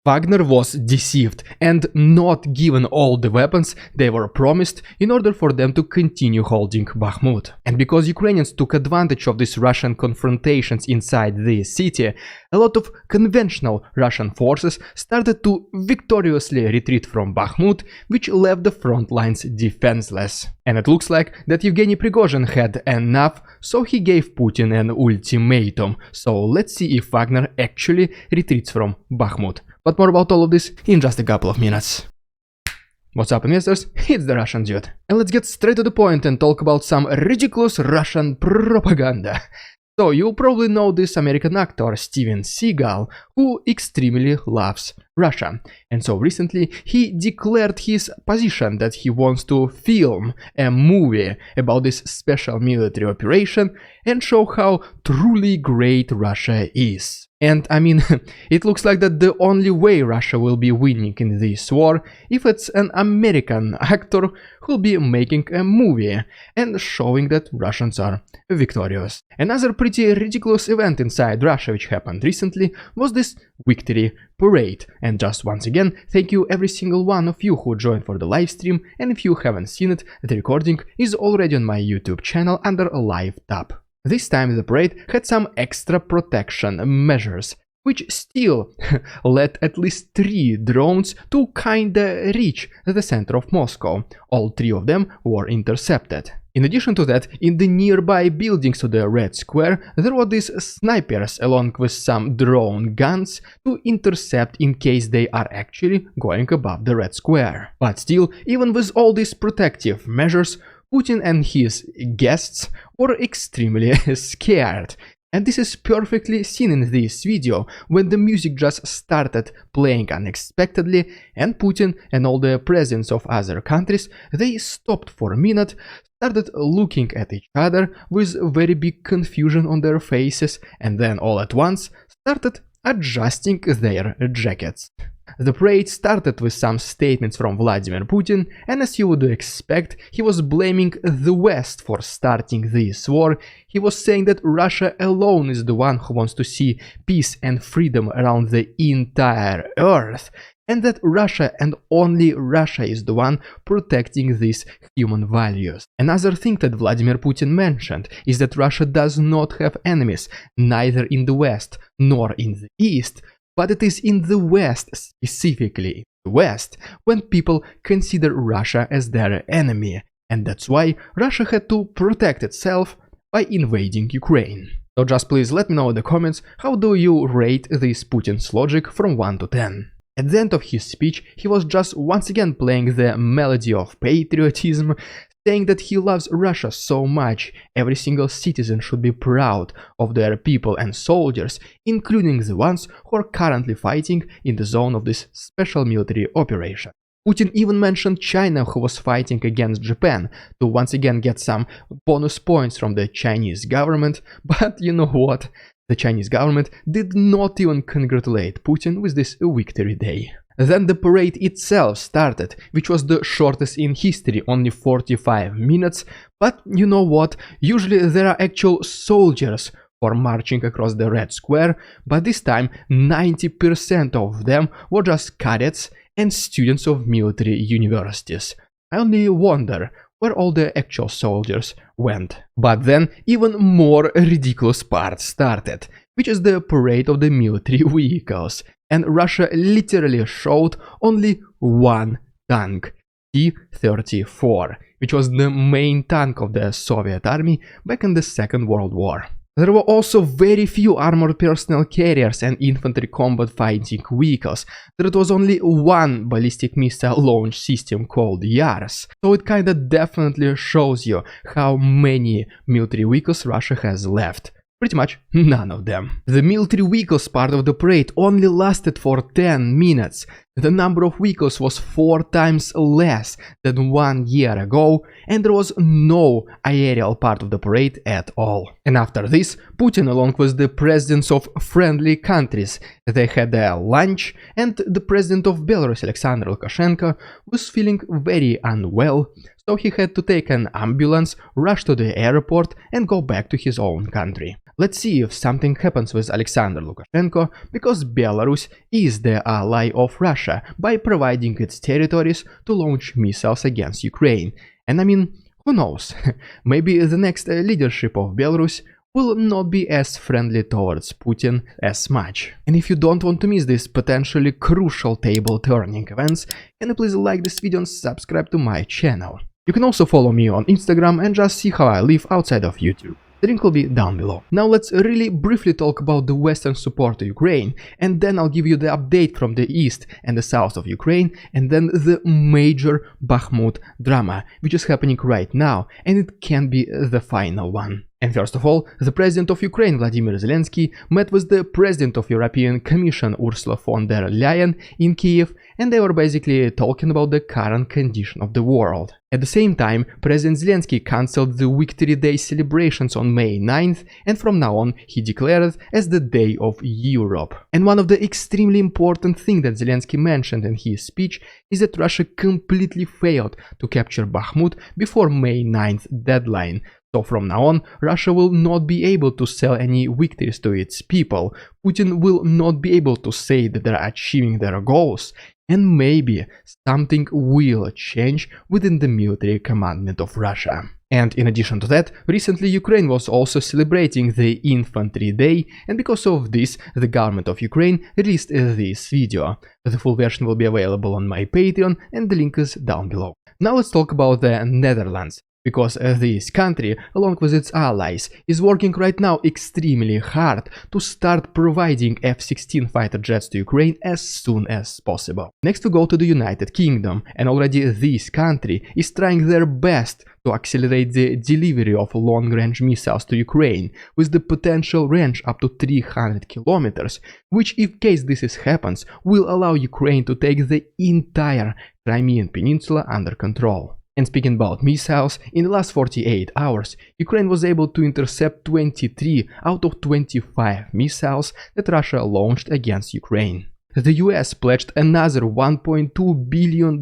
Wagner was deceived and not given all the weapons they were promised in order for them to continue holding Bakhmut. And because Ukrainians took advantage of these Russian confrontations inside the city, a lot of conventional Russian forces started to victoriously retreat from Bakhmut, which left the front lines defenseless. And it looks like that Yevgeny Prigozhin had enough, so he gave Putin an ultimatum. So let's see if Wagner actually retreats from Bakhmut. But more about all of this in just a couple of minutes. What's up, investors? It's the Russian dude. And let's get straight to the point and talk about some ridiculous Russian propaganda. So you probably know this American actor Steven Seagal, who extremely loves Russia. And so recently he declared his position that he wants to film a movie about this special military operation and show how truly great Russia is. And I mean, it looks like that the only way Russia will be winning in this war if it's an American actor who'll be making a movie and showing that Russians are victorious. Another pretty ridiculous event inside Russia which happened recently was this victory parade. And just once again, thank you every single one of you who joined for the live stream, and if you haven't seen it, the recording is already on my YouTube channel under a live tab. This time the parade had some extra protection measures, which still led at least 3 drones to kinda reach the center of Moscow. All 3 of them were intercepted. In addition to that, in the nearby buildings to the Red Square, there were these snipers along with some drone guns to intercept in case they are actually going above the Red Square. But still, even with all these protective measures, Putin and his guests were extremely scared. And this is perfectly seen in this video, when the music just started playing unexpectedly and Putin and all the presidents of other countries, they stopped for a minute, started looking at each other with very big confusion on their faces, and then all at once started adjusting their jackets. The parade started with some statements from Vladimir Putin, and as you would expect, he was blaming the West for starting this war. He was saying that Russia alone is the one who wants to see peace and freedom around the entire earth, and that Russia and only Russia is the one protecting these human values. Another thing that Vladimir Putin mentioned is that Russia does not have enemies, neither in the West nor in the East, but it is in the West, specifically in the West, when people consider Russia as their enemy, and that's why Russia had to protect itself by invading Ukraine. So just please let me know in the comments, how do you rate this Putin's logic from 1 to 10? At the end of his speech, he was just once again playing the melody of patriotism, saying that he loves Russia so much, every single citizen should be proud of their people and soldiers, including the ones who are currently fighting in the zone of this special military operation. Putin even mentioned China, who was fighting against Japan, to once again get some bonus points from the Chinese government, but you know what? The Chinese government did not even congratulate Putin with this victory day. Then the parade itself started, which was the shortest in history, only 45 minutes, but you know what, usually there are actual soldiers for marching across the Red Square, but this time 90% of them were just cadets and students of military universities. I only wonder where all the actual soldiers went. But then even more ridiculous part started, which is the parade of the military vehicles. And Russia literally showed only one tank, T-34, which was the main tank of the Soviet army back in the Second World War. There were also very few armored personnel carriers and infantry combat fighting vehicles. There was only one ballistic missile launch system called Yars, so it kinda definitely shows you how many military vehicles Russia has left. Pretty much none of them. The military vehicles part of the parade only lasted for 10 minutes. The number of vehicles was 4 times less than 1 year ago, and there was no aerial part of the parade at all. And after this, Putin, along with the presidents of friendly countries, they had a lunch, and the president of Belarus, Alexander Lukashenko, was feeling very unwell, so he had to take an ambulance, rush to the airport and go back to his own country. Let's see if something happens with Alexander Lukashenko, because Belarus is the ally of Russia by providing its territories to launch missiles against Ukraine. And I mean, who knows, maybe the next leadership of Belarus will not be as friendly towards Putin as much. And if you don't want to miss these potentially crucial table-turning events, can you please like this video and subscribe to my channel. You can also follow me on Instagram and just see how I live outside of YouTube. The link will be down below. Now let's really briefly talk about the Western support to Ukraine, and then I'll give you the update from the east and the south of Ukraine, and then the major Bakhmut drama, which is happening right now, and it can be the final one. And first of all, the President of Ukraine, Vladimir Zelensky, met with the President of European Commission, Ursula von der Leyen, in Kiev, and they were basically talking about the current condition of the world. At the same time, President Zelensky cancelled the Victory Day celebrations on May 9th, and from now on he declared it as the Day of Europe. And one of the extremely important things that Zelensky mentioned in his speech is that Russia completely failed to capture Bakhmut before May 9th deadline. So from now on, Russia will not be able to sell any victories to its people, Putin will not be able to say that they are achieving their goals, and maybe something will change within the military commandment of Russia. And in addition to that, recently Ukraine was also celebrating the Infantry Day, and because of this, the government of Ukraine released this video. The full version will be available on my Patreon, and the link is down below. Now let's talk about the Netherlands. Because this country, along with its allies, is working right now extremely hard to start providing F-16 fighter jets to Ukraine as soon as possible. Next we go to the United Kingdom, and already this country is trying their best to accelerate the delivery of long-range missiles to Ukraine, with the potential range up to 300 kilometers, which, if case this happens, will allow Ukraine to take the entire Crimean Peninsula under control. And speaking about missiles, in the last 48 hours, Ukraine was able to intercept 23 out of 25 missiles that Russia launched against Ukraine. The US pledged another $1.2 billion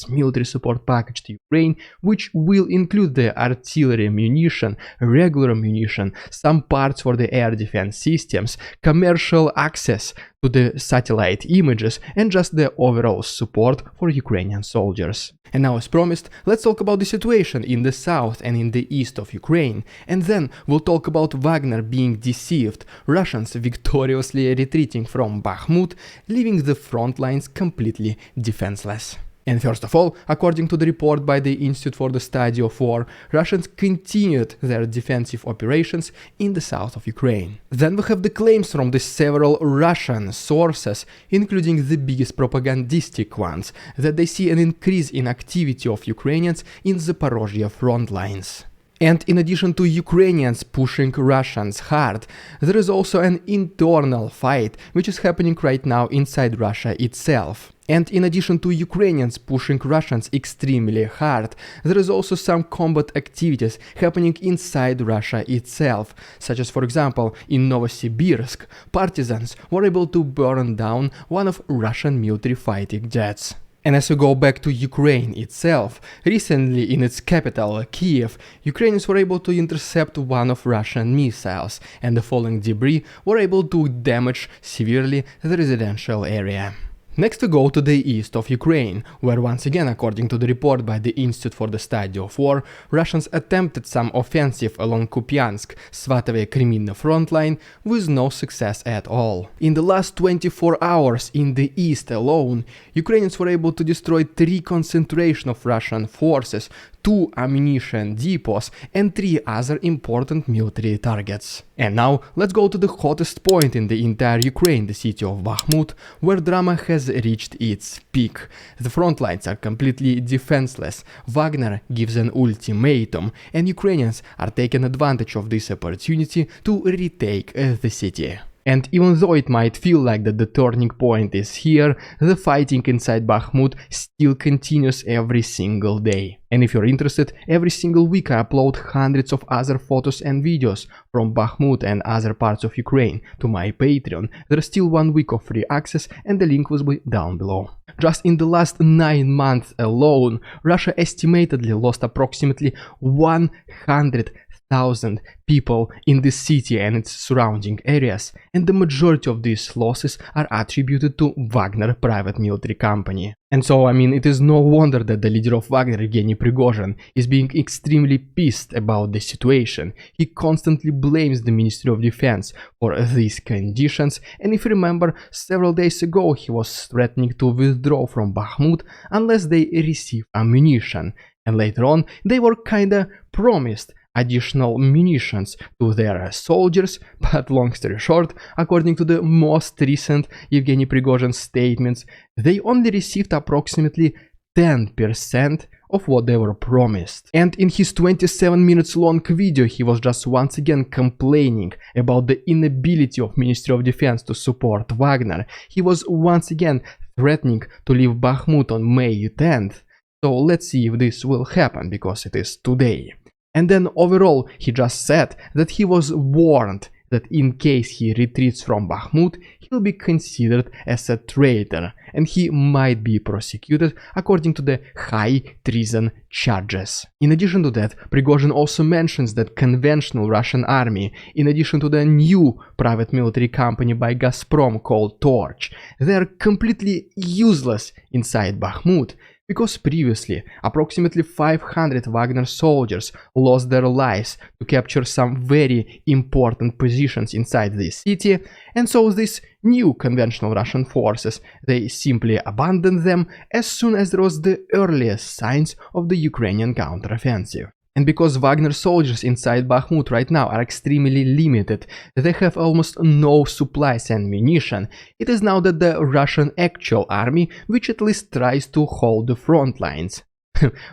military support package to Ukraine, which will include the artillery ammunition, regular ammunition, some parts for the air defense systems, commercial access to the satellite images, and just the overall support for Ukrainian soldiers. And now, as promised, let's talk about the situation in the south and in the east of Ukraine, and then we'll talk about Wagner being deceived, Russians victoriously retreating from Bakhmut, leaving the front lines completely defenseless. And first of all, according to the report by the Institute for the Study of War, Russians continued their defensive operations in the south of Ukraine. Then we have the claims from the several Russian sources, including the biggest propagandistic ones, that they see an increase in activity of Ukrainians in Zaporozhye front lines. And in addition to Ukrainians pushing Russians hard, there is also an internal fight which is happening right now inside Russia itself. And in addition to Ukrainians pushing Russians extremely hard, there is also some combat activities happening inside Russia itself, such as, for example, in Novosibirsk, Partisans were able to burn down one of Russian military fighting jets. And as we go back to Ukraine itself, recently in its capital, Kiev, Ukrainians were able to intercept one of Russian missiles, and the falling debris were able to damage severely the residential area. Next we go to the east of Ukraine, where once again, according to the report by the Institute for the Study of War, Russians attempted some offensive along Kupiansk-Svatove-Kreminna front line with no success at all. In the last 24 hours in the east alone, Ukrainians were able to destroy 3 concentration of Russian forces, 2 ammunition depots, and 3 other important military targets. And now let's go to the hottest point in the entire Ukraine, the city of Bakhmut, where drama has reached its peak. The front lines are completely defenseless, Wagner gives an ultimatum, and Ukrainians are taking advantage of this opportunity to retake the city. And even though it might feel like that the turning point is here, the fighting inside Bakhmut still continues every single day. And if you're interested, every single week I upload hundreds of other photos and videos from Bakhmut and other parts of Ukraine to my Patreon. There's still 1 week of free access, and the link will be down below. just in the last 9 months alone, Russia estimatedly lost approximately 100,000 people in the city and its surrounding areas, and the majority of these losses are attributed to Wagner private military company. And so, I mean, it is no wonder that the leader of Wagner, Evgeny Prigozhin, is being extremely pissed about the situation. He constantly blames the Ministry of Defense for these conditions, and if you remember, several days ago he was threatening to withdraw from Bakhmut unless they receive ammunition, and later on they were kinda promised additional munitions to their soldiers, but long story short, according to the most recent Evgeny Prigozhin statements, they only received approximately 10% of what they were promised. And in his 27 minutes long video, he was just once again complaining about the inability of Ministry of Defense to support Wagner. He was once again threatening to leave Bakhmut on May 10th. So let's see if this will happen, because it is today. And then overall, he just said that he was warned that in case he retreats from Bakhmut, he'll be considered as a traitor, and he might be prosecuted according to the high treason charges. In addition to that, Prigozhin also mentions that conventional Russian army, in addition to the new private military company by Gazprom called Torch, they are completely useless inside Bakhmut, because previously approximately 500 Wagner soldiers lost their lives to capture some very important positions inside this city, and so these new conventional Russian forces, they simply abandoned them as soon as there was the earliest signs of the Ukrainian counteroffensive. And because Wagner soldiers inside Bakhmut right now are extremely limited, they have almost no supplies and munition, it is now that the Russian actual army which at least tries to hold the front lines.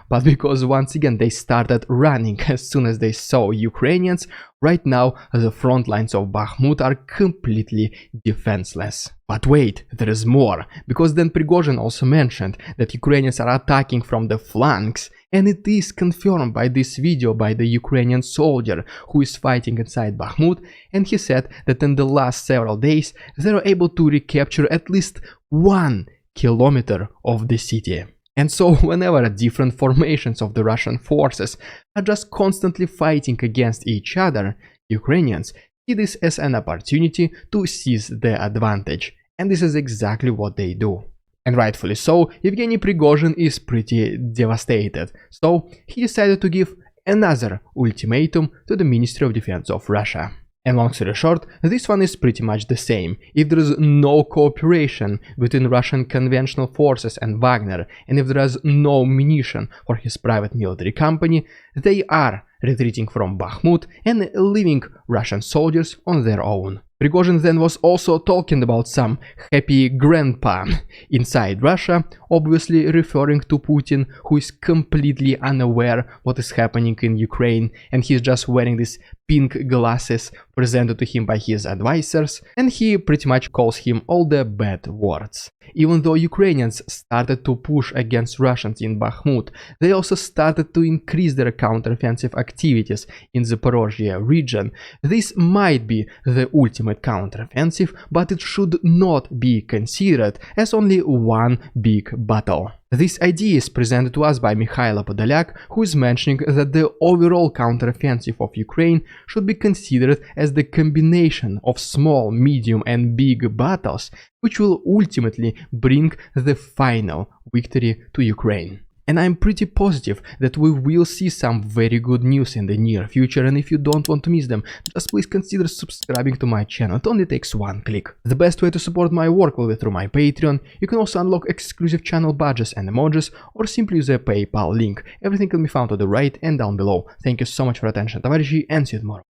But because once again they started running as soon as they saw Ukrainians, right now the front lines of Bakhmut are completely defenseless. But wait, there is more, because then Prigozhin also mentioned that Ukrainians are attacking from the flanks, and it is confirmed by this video by the Ukrainian soldier who is fighting inside Bakhmut, and he said that in the last several days they were able to recapture at least 1 kilometer of the city. And so whenever different formations of the Russian forces are just constantly fighting against each other, Ukrainians see this as an opportunity to seize the advantage. And this is exactly what they do. And rightfully so, Evgeny Prigozhin is pretty devastated. So he decided to give another ultimatum to the Ministry of Defense of Russia. And long story short, this one is pretty much the same. If there is no cooperation between Russian conventional forces and Wagner, and if there is no munition for his private military company, they are retreating from Bakhmut and leaving Russian soldiers on their own. Prigozhin then was also talking about some happy grandpa inside Russia, obviously referring to Putin, who is completely unaware what is happening in Ukraine, and he's just wearing these pink glasses presented to him by his advisors, and he pretty much calls him all the bad words. Even though Ukrainians started to push against Russians in Bakhmut, they also started to increase their counteroffensive activities in the Zaporozhye region. This might be the ultimate counteroffensive, but it should not be considered as only one big battle. This idea is presented to us by Mikhailo Podolyak, who is mentioning that the overall counteroffensive of Ukraine should be considered as the combination of small, medium and big battles, which will ultimately bring the final victory to Ukraine. And I'm pretty positive that we will see some very good news in the near future, and if you don't want to miss them, just please consider subscribing to my channel. It only takes one click. The best way to support my work will be through my Patreon. You can also unlock exclusive channel badges and emojis, or simply use a PayPal link. Everything can be found to the right and down below. Thank you so much for your attention, товарищи, and see you tomorrow.